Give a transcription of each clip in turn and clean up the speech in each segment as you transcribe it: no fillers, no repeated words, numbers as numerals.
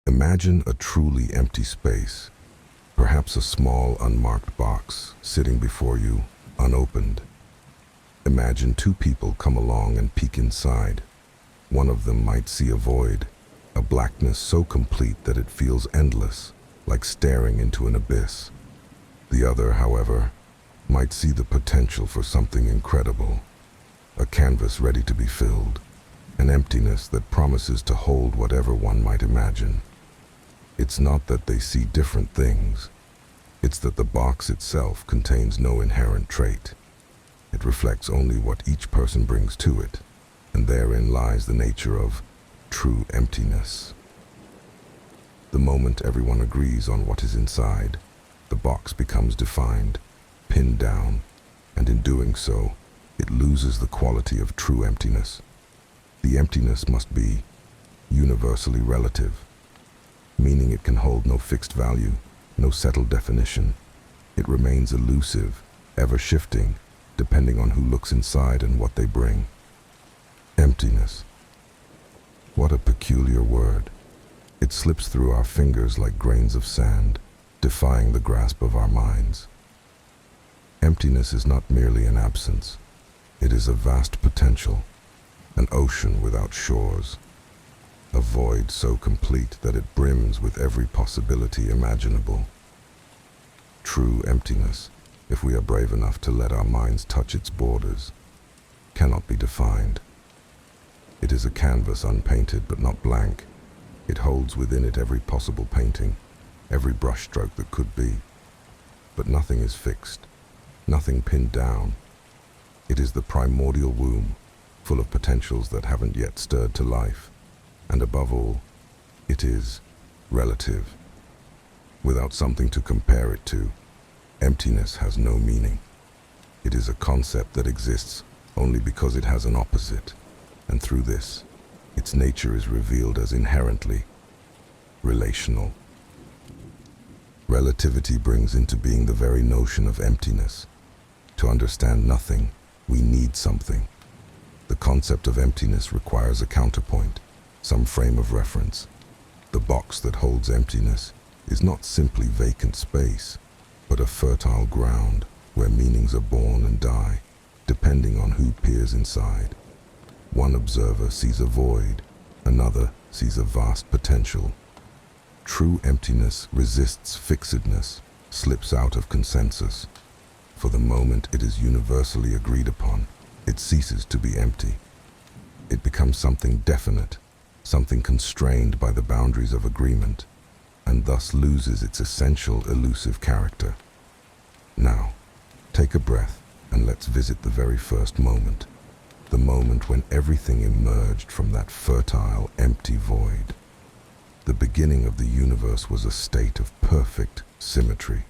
Imagine a truly empty space, perhaps a small unmarked box sitting before you, unopened. Imagine two people come along and peek inside. One of them might see a void, a blackness so complete that it feels endless, like staring into an abyss. The other, however, might see the potential for something incredible, a canvas ready to be filled, an emptiness that promises to hold whatever one might imagine. It's not that they see different things, it's that the box itself contains no inherent trait. It reflects only what each person brings to it, and therein lies the nature of true emptiness. The moment everyone agrees on what is inside, the box becomes defined, pinned down, and in doing so, it loses the quality of true emptiness. The emptiness must be universally relative, meaning it can hold no fixed value, no settled definition. It remains elusive, ever shifting, depending on who looks inside and what they bring. Emptiness. What a peculiar word. It slips through our fingers like grains of sand, defying the grasp of our minds. Emptiness is not merely an absence. It is a vast potential, an ocean without shores, a void so complete that it brims with every possibility imaginable. True emptiness, if we are brave enough to let our minds touch its borders, cannot be defined. It is a canvas unpainted but not blank. It holds within it every possible painting, every brushstroke that could be. But nothing is fixed, nothing pinned down. It is the primordial womb, full of potentials that haven't yet stirred to life. And above all, it is relative. Without something to compare it to, emptiness has no meaning. It is a concept that exists only because it has an opposite, and through this, its nature is revealed as inherently relational. Relativity brings into being the very notion of emptiness. To understand nothing, we need something. The concept of emptiness requires a counterpoint, some frame of reference. The box that holds emptiness is not simply vacant space, but a fertile ground where meanings are born and die, depending on who peers inside. One observer sees a void, another sees a vast potential. True emptiness resists fixedness, slips out of consensus. For the moment it is universally agreed upon, it ceases to be empty. It becomes something definite, something constrained by the boundaries of agreement, and thus loses its essential elusive character. Now, take a breath and let's visit the very first moment, the moment when everything emerged from that fertile, empty void. The beginning of the universe was a state of perfect symmetry.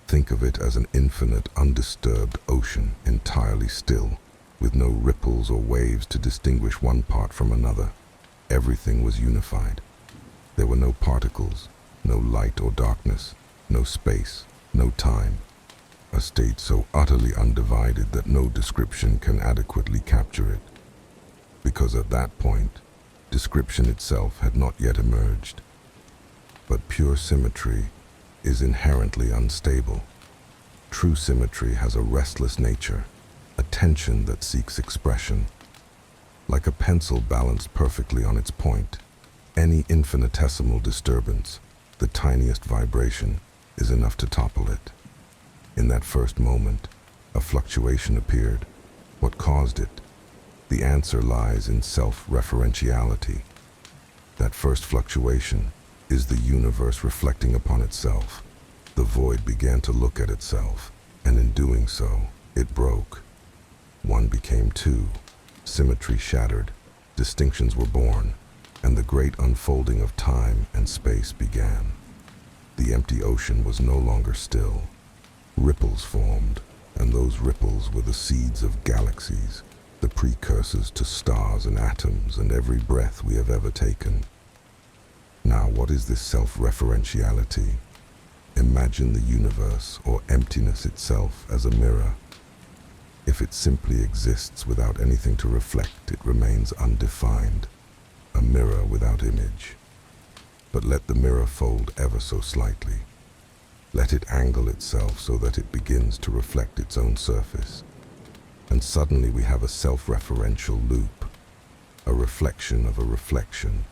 Think of it as an infinite, undisturbed ocean, entirely still, with no ripples or waves to distinguish one part from another. Everything was unified. There were no particles, no light or darkness, no space, no time. A state so utterly undivided that no description can adequately capture it. Because at that point, description itself had not yet emerged. But pure symmetry is inherently unstable. True symmetry has a restless nature, a tension that seeks expression. Like a pencil balanced perfectly on its point, any infinitesimal disturbance, the tiniest vibration, is enough to topple it. In that first moment, a fluctuation appeared. What caused it? The answer lies in self-referentiality. That first fluctuation is the universe reflecting upon itself. The void began to look at itself, and in doing so, it broke. One became two, symmetry shattered, distinctions were born, and the great unfolding of time and space began. The empty ocean was no longer still. Ripples formed, and those ripples were the seeds of galaxies, the precursors to stars and atoms and every breath we have ever taken. Now, what is this self-referentiality? Imagine the universe or emptiness itself as a mirror. If it simply exists without anything to reflect, it remains undefined, a mirror without image. But let the mirror fold ever so slightly. Let it angle itself so that it begins to reflect its own surface. And suddenly we have a self-referential loop, a reflection of a reflection,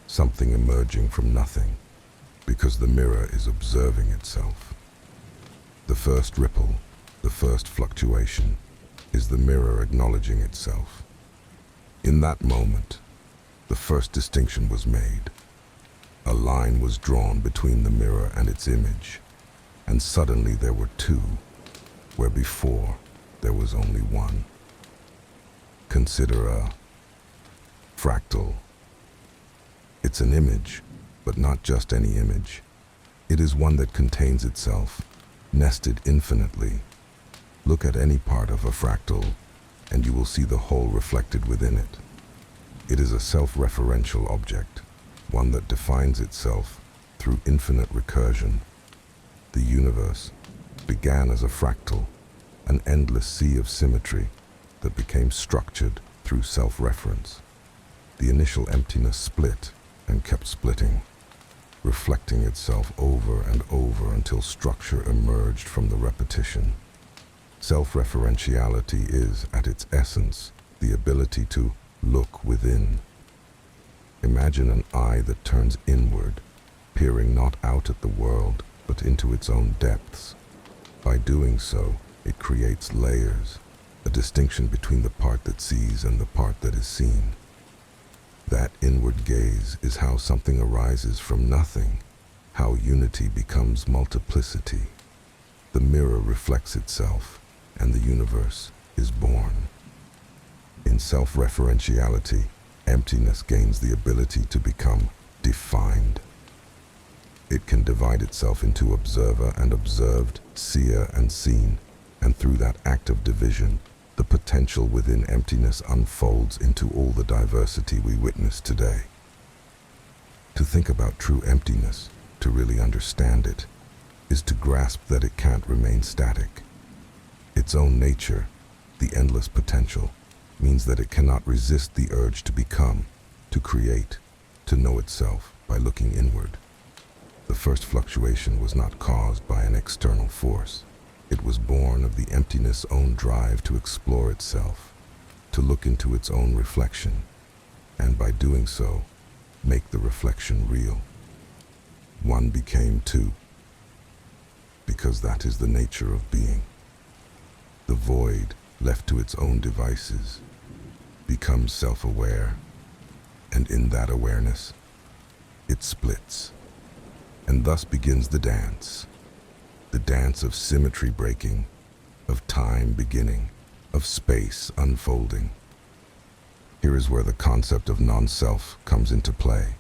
something emerging from nothing, because the mirror is observing itself. The first ripple, the first fluctuation, is the mirror acknowledging itself. In that moment, the first distinction was made. A line was drawn between the mirror and its image, and suddenly there were two, where before there was only one. Consider a fractal. It's an image, but not just any image. It is one that contains itself, nested infinitely. Look at any part of a fractal, and you will see the whole reflected within it. It is a self-referential object, one that defines itself through infinite recursion. The universe began as a fractal, an endless sea of symmetry that became structured through self-reference. The initial emptiness split and kept splitting, reflecting itself over and over until structure emerged from the repetition. Self-referentiality is, at its essence, the ability to look within. Imagine an eye that turns inward, peering not out at the world, but into its own depths. By doing so, it creates layers, a distinction between the part that sees and the part that is seen. That inward gaze is how something arises from nothing, how unity becomes multiplicity. The mirror reflects itself, and the universe is born. In self-referentiality, emptiness gains the ability to become defined. It can divide itself into observer and observed, seer and seen, and through that act of division, the potential within emptiness unfolds into all the diversity we witness today. To think about true emptiness, to really understand it, is to grasp that it can't remain static. Its own nature, the endless potential, means that it cannot resist the urge to become, to create, to know itself by looking inward. The first fluctuation was not caused by an external force. It was born of the emptiness' own drive to explore itself, to look into its own reflection, and by doing so, make the reflection real. One became two, because that is the nature of being. The void, left to its own devices, becomes self-aware, and in that awareness, it splits. And thus begins the dance of symmetry breaking, of time beginning, of space unfolding. Here is where the concept of non-self comes into play.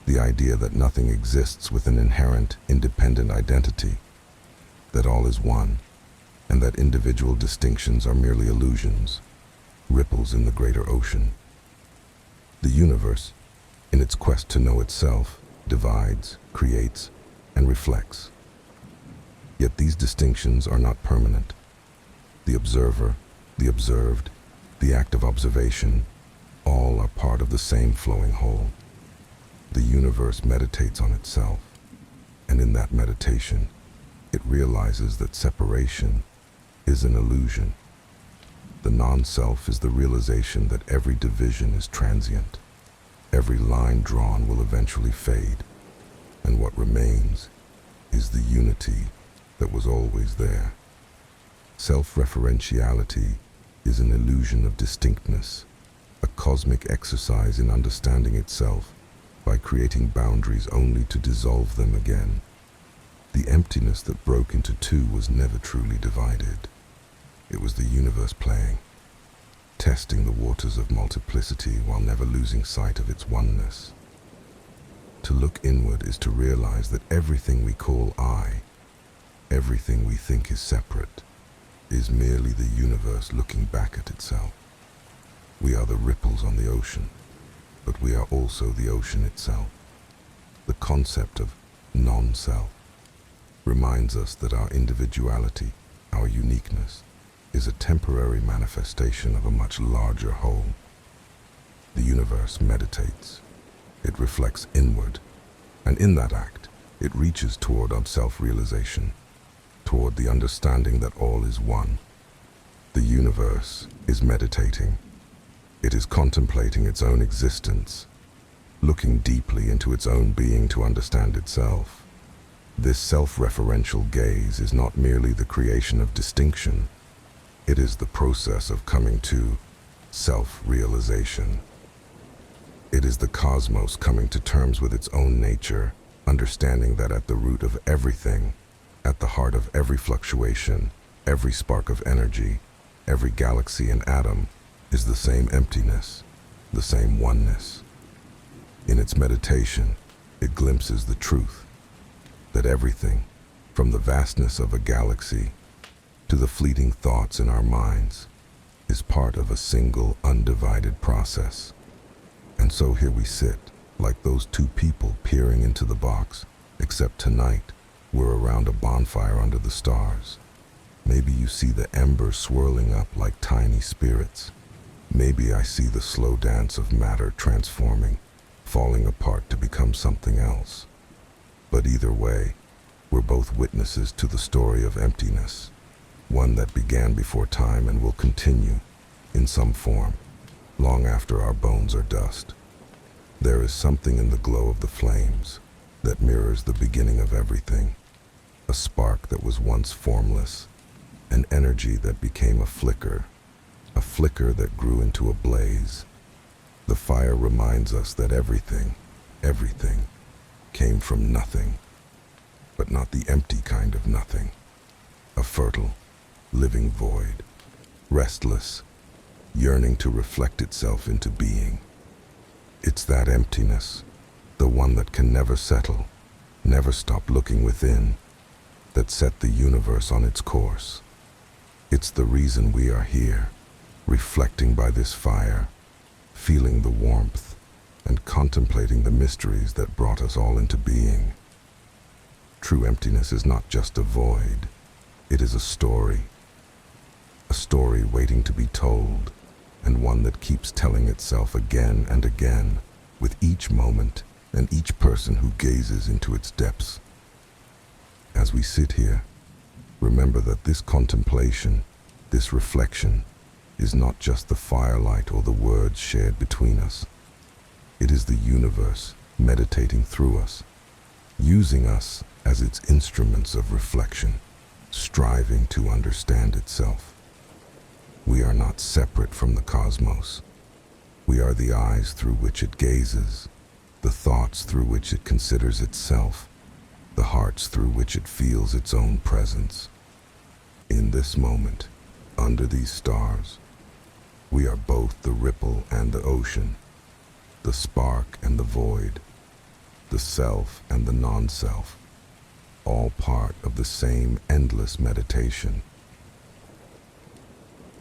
The idea that nothing exists with an inherent, independent identity, that all is one, and that individual distinctions are merely illusions, ripples in the greater ocean. The universe, in its quest to know itself, divides, creates, and reflects. Yet these distinctions are not permanent. The observer, the observed, the act of observation, all are part of the same flowing whole. The universe meditates on itself, and in that meditation, it realizes that separation is an illusion. The non-self is the realization that every division is transient. Every line drawn will eventually fade, and what remains is the unity that was always there. Self-referentiality is an illusion of distinctness, a cosmic exercise in understanding itself by creating boundaries only to dissolve them again. The emptiness that broke into two was never truly divided. It was the universe playing, testing the waters of multiplicity while never losing sight of its oneness. To look inward is to realize that everything we call I, everything we think is separate, is merely the universe looking back at itself. We are the ripples on the ocean, but we are also the ocean itself. The concept of non-self reminds us that our individuality, our uniqueness, is a temporary manifestation of a much larger whole. The universe meditates. it reflects inward, and in that act, it reaches toward self-realization, toward the understanding that all is one. The universe is meditating. It is contemplating its own existence, looking deeply into its own being to understand itself. This self-referential gaze is not merely the creation of distinction, it is the process of coming to self-realization. It is the cosmos coming to terms with its own nature, understanding that at the root of everything, at the heart of every fluctuation, every spark of energy, every galaxy and atom, is the same emptiness, the same oneness. In its meditation, it glimpses the truth, that everything, from the vastness of a galaxy to the fleeting thoughts in our minds, is part of a single undivided process. And so here we sit, like those two people peering into the box, except tonight, we're around a bonfire under the stars. Maybe you see the embers swirling up like tiny spirits. Maybe I see the slow dance of matter transforming, falling apart to become something else. But either way, we're both witnesses to the story of emptiness, one that began before time and will continue, in some form, long after our bones are dust. There is something in the glow of the flames that mirrors the beginning of everything, a spark that was once formless, an energy that became a flicker that grew into a blaze. The fire reminds us that everything came from nothing, but not the empty kind of nothing, a fertile, living void, restless, yearning to reflect itself into being. It's that emptiness, the one that can never settle, never stop looking within, that set the universe on its course. It's the reason we are here, reflecting by this fire, feeling the warmth, and contemplating the mysteries that brought us all into being. True emptiness is not just a void, it is a story waiting to be told, and one that keeps telling itself again and again, with each moment and each person who gazes into its depths. As we sit here, remember that this contemplation, this reflection, is not just the firelight or the words shared between us. It is the universe meditating through us, using us as its instruments of reflection, striving to understand itself. We are not separate from the cosmos. We are the eyes through which it gazes, the thoughts through which it considers itself, the hearts through which it feels its own presence. In this moment, under these stars, we are both the ripple and the ocean, the spark and the void, the self and the non-self, all part of the same endless meditation.